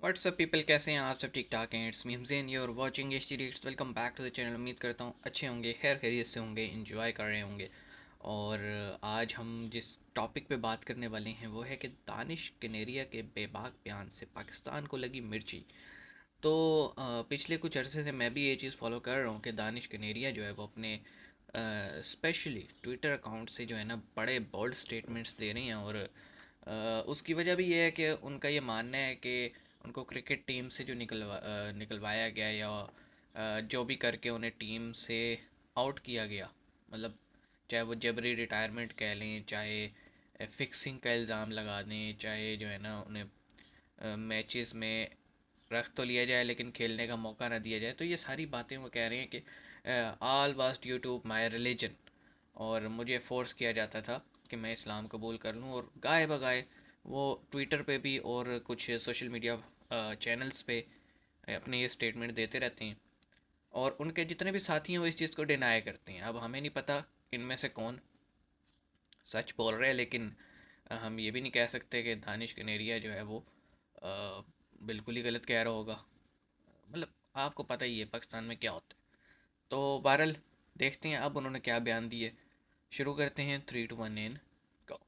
WhatsApp people, कैसे हैं आप सब? ठीक ठाक हैं। It's me Hamzen, you are watching H T reads. Welcome back to the channel. उम्मीद करता हूँ अच्छे होंगे, खैर खैरियत से होंगे, इंजॉय कर रहे होंगे। और आज हम जिस टॉपिक पे बात करने वाले हैं वो है कि दानिश कनेरिया के बेबाक बयान से पाकिस्तान को लगी मिर्ची। तो पिछले कुछ अरसे से मैं भी ये चीज़ फॉलो कर रहा हूँ कि दानिश कनेरिया जो है वो अपने स्पेशली ट्विटर अकाउंट से जो है ना बड़े बोल्ड स्टेटमेंट्स दे रही हैं। और उसकी वजह भी ये है कि उनका ये मानना है कि उनको क्रिकेट टीम से जो निकलवाया गया या जो भी करके उन्हें टीम से आउट किया गया, मतलब चाहे वो जबरी रिटायरमेंट कह लें, चाहे फिक्सिंग का इल्ज़ाम लगा दें, चाहे जो है ना उन्हें मैचेस में रख तो लिया जाए लेकिन खेलने का मौका ना दिया जाए, तो ये सारी बातें वो कह रहे हैं कि all was due to my religion, और मुझे फ़ोर्स किया जाता था कि मैं इस्लाम कबूल कर लूँ। और गाए बगाए वो ट्विटर पे भी और कुछ सोशल मीडिया चैनल्स पे अपने ये स्टेटमेंट देते रहते हैं, और उनके जितने भी साथी हैं वो इस चीज़ को डिनाई करते हैं। अब हमें नहीं पता इनमें से कौन सच बोल रहे हैं, लेकिन हम ये भी नहीं कह सकते कि दानिश कनेरिया जो है वो बिल्कुल ही गलत कह रहा होगा। मतलब आपको पता ही है पाकिस्तान में क्या होता है। तो बहरहाल देखते हैं अब उन्होंने क्या बयान दिए। शुरू करते हैं, 3 2 1 इन गो।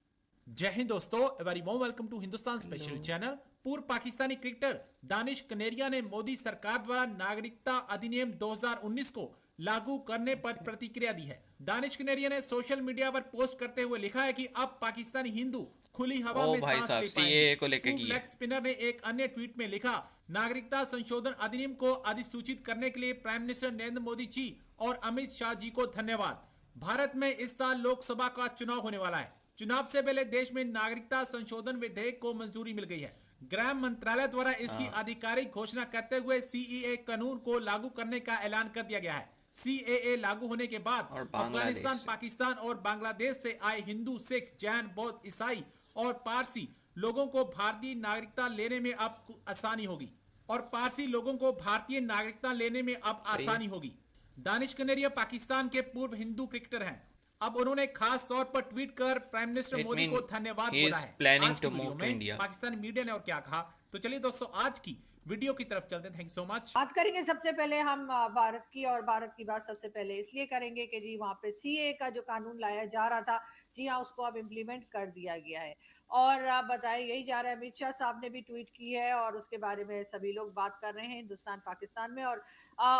जय हिंद दोस्तों, very warm welcome to Hindustan hello. Special channel. पूर्व पाकिस्तानी क्रिकेटर दानिश कनेरिया ने मोदी सरकार द्वारा नागरिकता अधिनियम 2019 को लागू करने पर प्रतिक्रिया दी है। दानिश कनेरिया ने सोशल मीडिया पर पोस्ट करते हुए लिखा है कि अब पाकिस्तानी हिंदू खुली हवा ओ में भाई सांस साहब, ले पाएंगे। सीएए को लेके पूर्व की लेग है। स्पिनर ने एक अन्य ट्वीट में लिखा, नागरिकता संशोधन अधिनियम को अधिसूचित करने के लिए प्राइम मिनिस्टर नरेंद्र मोदी जी और अमित शाह जी को धन्यवाद। भारत में इस साल लोकसभा का चुनाव होने वाला है। चुनाव से पहले देश में नागरिकता संशोधन विधेयक को मंजूरी मिल गई है। गृह मंत्रालय द्वारा इसकी हाँ, आधिकारिक घोषणा करते हुए सीईए कानून को लागू करने का ऐलान कर दिया गया है। सीएए लागू होने के बाद और अफगानिस्तान, बांग्लादेश से। पाकिस्तान और बांग्लादेश से आए हिंदू, सिख, जैन, बौद्ध, ईसाई और पारसी लोगों को भारतीय नागरिकता लेने में अब आसानी होगी और पारसी लोगों को भारतीय नागरिकता लेने में अब सही है। आसानी होगी। दानिश कनेरिया पाकिस्तान के पूर्व हिंदू क्रिकेटर हैं। अब उन्होंने खास तौर पर ट्वीट कर prime minister it Modi mean को धन्यवाद ही बोला इज है। प्लानिंग आज टू की वीडियो मूव टू में इंडिया। पाकिस्तानी मीडिया ने और क्या कहा, तो चलिए दोस्तों आज की वीडियो की तरफ चलते हैं। Thank you so much. बात करेंगे सबसे पहले हम भारत की, और भारत की बात सबसे पहले इसलिए करेंगे कि जी वहाँ पे सीए का जो कानून लाया जा रहा था, जी हाँ, उसको अब इम्प्लीमेंट कर दिया गया है। और आप बताएं, यही जा रहा है। अमित शाह साहब ने भी ट्वीट की है और उसके बारे में सभी लोग बात कर रहे हैं हिंदुस्तान पाकिस्तान में। और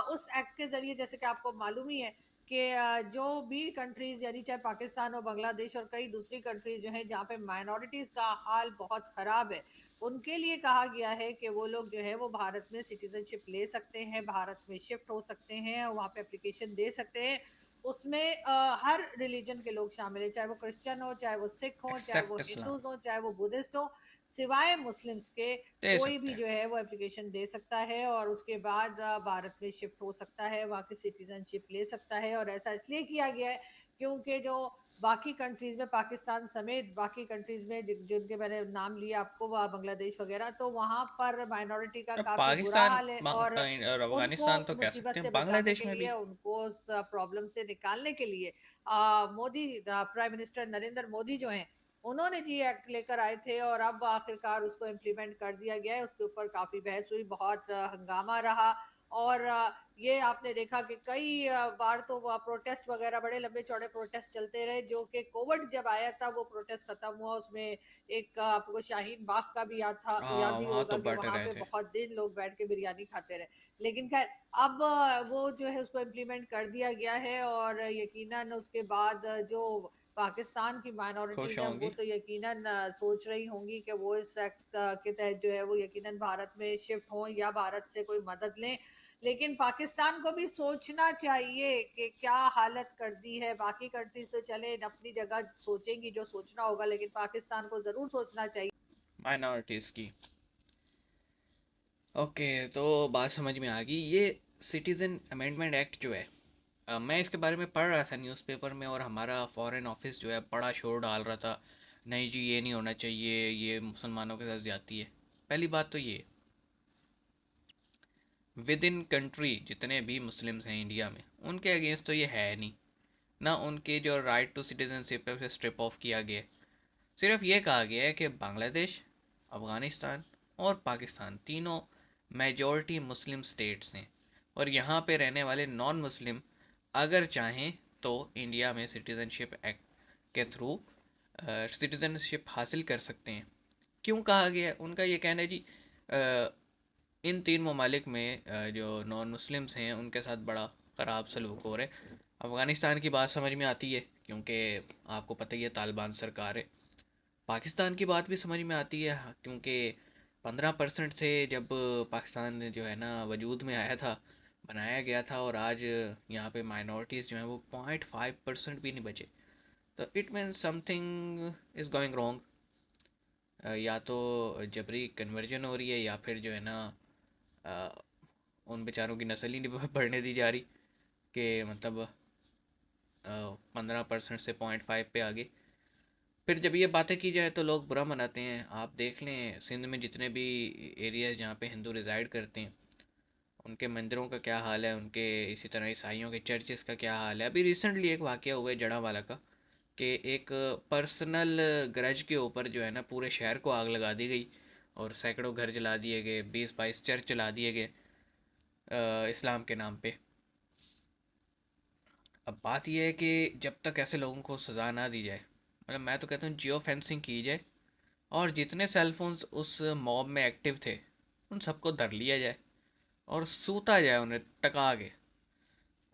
उस एक्ट के जरिए, जैसे कि आपको मालूम ही है कि जो भी कंट्रीज, यानी चाहे पाकिस्तान और बांग्लादेश और कई दूसरी कंट्रीज जो है जहाँ पे माइनॉरिटीज का हाल बहुत खराब है, उनके लिए कहा गया है कि वो लोग जो है वो भारत में सिटीजनशिप ले सकते हैं, भारत में शिफ्ट हो सकते हैं और वहाँ पे एप्लीकेशन दे सकते हैं। उसमें हर रिलीजन के लोग शामिल है, चाहे वो क्रिश्चियन हो, चाहे वो सिख हो, चाहे वो एक्सेप्ट हिंदू इस्लाम। हो, चाहे वो बुद्धिस्ट हो, सिवाय मुस्लिम्स के। दे कोई सकते भी हैं। जो है वो एप्लीकेशन दे सकता है और उसके बाद भारत में शिफ्ट हो सकता है, वहाँ की सिटीजनशिप ले सकता है। और ऐसा इसलिए किया गया है क्योंकि जो बाकी कंट्रीज में, पाकिस्तान समेत बाकी कंट्रीज में जिनके मैंने नाम लिया आपको, बांग्लादेश वगैरह, तो वहां पर माइनॉरिटी का अब काफी बुरा पाकिस्तान हाल है। और और उनको अफगानिस्तान तो कह मुसीबत सकते हैं, से बचाने बांग्लादेश के में लिए, भी। उनको उस प्रॉब्लम से निकालने के लिए मोदी, प्राइम मिनिस्टर नरेंद्र मोदी जो हैं, उन्होंने जी एक्ट लेकर आए थे और अब आखिरकार उसको इम्प्लीमेंट कर दिया गया है। उसके ऊपर काफी बहस हुई, बहुत हंगामा रहा। और ये आपने देखा कि कई बार तो प्रोटेस्ट वगैरह, बड़े लंबे चौड़े प्रोटेस्ट चलते रहे, जो कि कोविड जब आया था वो प्रोटेस्ट खत्म हुआ। उसमें एक आपको शाहीन बाग का भी हाँ, याद ही वहाँ होगा तो कि बट वहां रहे पे थे। बहुत दिन लोग बैठ के बिरयानी खाते रहे। लेकिन खैर, अब वो जो है उसको इम्प्लीमेंट कर दिया गया है और यकीनन उसके बाद जो पाकिस्तान की खुश माइनॉरिटीज हैं वो होंगी। तो यकीनन सोच रही होंगी कि वो इस एक्ट के तहत जो है वो यकीनन भारत में शिफ्ट हों या भारत से कोई मदद लें। लेकिन पाकिस्तान को भी सोचना चाहिए कि क्या हालत कर दी है। बाकी कंट्रीज तो चले अपनी जगह सोचेंगी जो सोचना होगा, लेकिन पाकिस्तान को जरूर सोचना चाहिए। माइनॉरिटीज़ की। ओके, तो बात समझ में आ गई। ये सिटीज़न अमेंडमेंट एक्ट जो है, मैं इसके बारे में पढ़ रहा था न्यूज़पेपर में, और हमारा फॉरेन ऑफिस जो है बड़ा शोर डाल रहा था, नहीं जी ये नहीं होना चाहिए, ये मुसलमानों के साथ ज़्यादती है। पहली बात तो ये, विद इन कंट्री जितने भी मुस्लिम्स हैं इंडिया में, उनके अगेंस्ट तो ये है नहीं। ना उनके जो राइट टू सिटीजनशिप है उसे स्ट्रिप ऑफ किया गया है। सिर्फ ये कहा गया है कि बांग्लादेश, अफ़गानिस्तान और पाकिस्तान तीनों मेजॉरिटी मुस्लिम स्टेट्स हैं, और यहाँ पे रहने वाले नॉन मुस्लिम अगर चाहें तो इंडिया में सिटीज़नशिप एक्ट के थ्रू सिटीज़नशिप हासिल कर सकते हैं। क्यों कहा गया है? उनका ये कहना है जी, इन तीन ममालिक में जो नॉन मुस्लिम्स हैं उनके साथ बड़ा ख़राब सलूक हो रहा है। अफ़गानिस्तान की बात समझ में आती है क्योंकि आपको पता ही है तालिबान सरकार है। पाकिस्तान की बात भी समझ में आती है क्योंकि 15% थे जब पाकिस्तान जो है ना वजूद में आया था, बनाया गया था, और आज यहाँ पे माइनॉरिटीज़ जो हैं वो 0.5% भी नहीं बचे। तो it means something is going wrong. या तो जबरी कन्वर्जन हो रही है या फिर जो है ना अ, उन बेचारों की नस्ल ही नहीं बढ़ने दी जा रही कि मतलब 15% से 0.5 पे आगे। फिर जब ये बातें की जाए तो लोग बुरा मनाते हैं। आप देख लें सिंध में जितने भी एरियाज़ जहाँ पे हिंदू रिज़ाइड करते हैं उनके मंदिरों का क्या हाल है, उनके इसी तरह ईसाइयों के चर्चेस का क्या हाल है। अभी रिसेंटली एक वाक़या हुआ है जड़ावाला का कि एक पर्सनल गरज के ऊपर जो है ना पूरे शहर को आग लगा दी गई और सैकड़ों घर जला दिए गए, 20-22 चर्च जला दिए गए इस्लाम के नाम पे। अब बात यह है कि जब तक ऐसे लोगों को सज़ा ना दी जाए, मतलब मैं तो कहता हूँ जियो फेंसिंग की जाए और जितने सेलफोन्स उस मॉब में एक्टिव थे उन सबको धर लिया जाए और सूता जाए उन्हें टका के।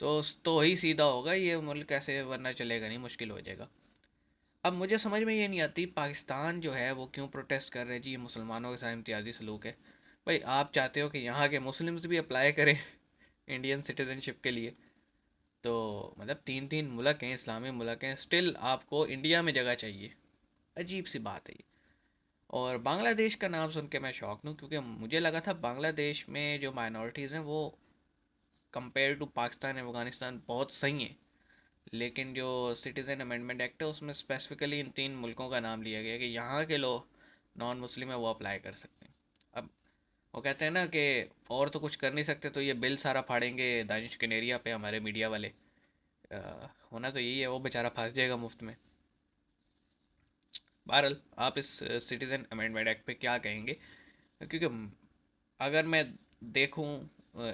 तो ही सीधा होगा ये मुल्क, ऐसे वरना चलेगा नहीं, मुश्किल हो जाएगा। अब मुझे समझ में ये नहीं आती पाकिस्तान जो है वो क्यों प्रोटेस्ट कर रहे हैं जी, ये मुसलमानों के साथ इम्तियाजी सलूक है। भाई आप चाहते हो कि यहाँ के मुस्लिम्स भी अप्लाई करें इंडियन सिटीज़नशिप के लिए, तो मतलब तीन तीन मुल्क हैं, इस्लामी मुल्क हैं, स्टिल आपको इंडिया में जगह चाहिए। अजीब सी बात है ये। और बांग्लादेश का नाम सुन के मैं शॉक हूँ क्योंकि मुझे लगा था बांग्लादेश में जो माइनॉरिटीज़ हैं वो कंपेयर टू पाकिस्तान अफ़गानिस्तान बहुत सही हैं, लेकिन जो सिटीज़न अमेंडमेंट एक्ट है उसमें स्पेसिफिकली इन तीन मुल्कों का नाम लिया गया कि यहाँ के लोग नॉन मुस्लिम है वो अप्लाई कर सकते हैं। अब वो कहते हैं ना कि और तो कुछ कर नहीं सकते तो ये बिल सारा फाड़ेंगे दानिश कनेरिया पे हमारे मीडिया वाले। होना तो यही है, वो बेचारा फंस जाएगा मुफ्त में। बहरहाल आप इस सिटीज़न अमेंडमेंट एक्ट पे क्या कहेंगे? क्योंकि अगर मैं देखूं,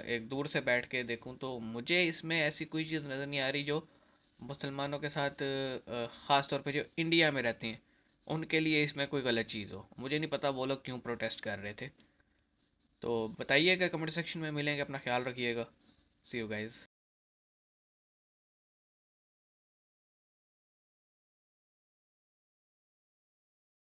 एक दूर से बैठ के देखूं, तो मुझे इसमें ऐसी कोई चीज़ नज़र नहीं आ रही जो मुसलमानों के साथ ख़ास तौर पे जो इंडिया में रहते हैं उनके लिए इसमें कोई गलत चीज़ हो। मुझे नहीं पता वो लोग क्यों प्रोटेस्ट कर रहे थे। तो बताइएगा कमेंट सेक्शन में, मिलेंगे, अपना ख्याल रखिएगा। सी यू गाइज़।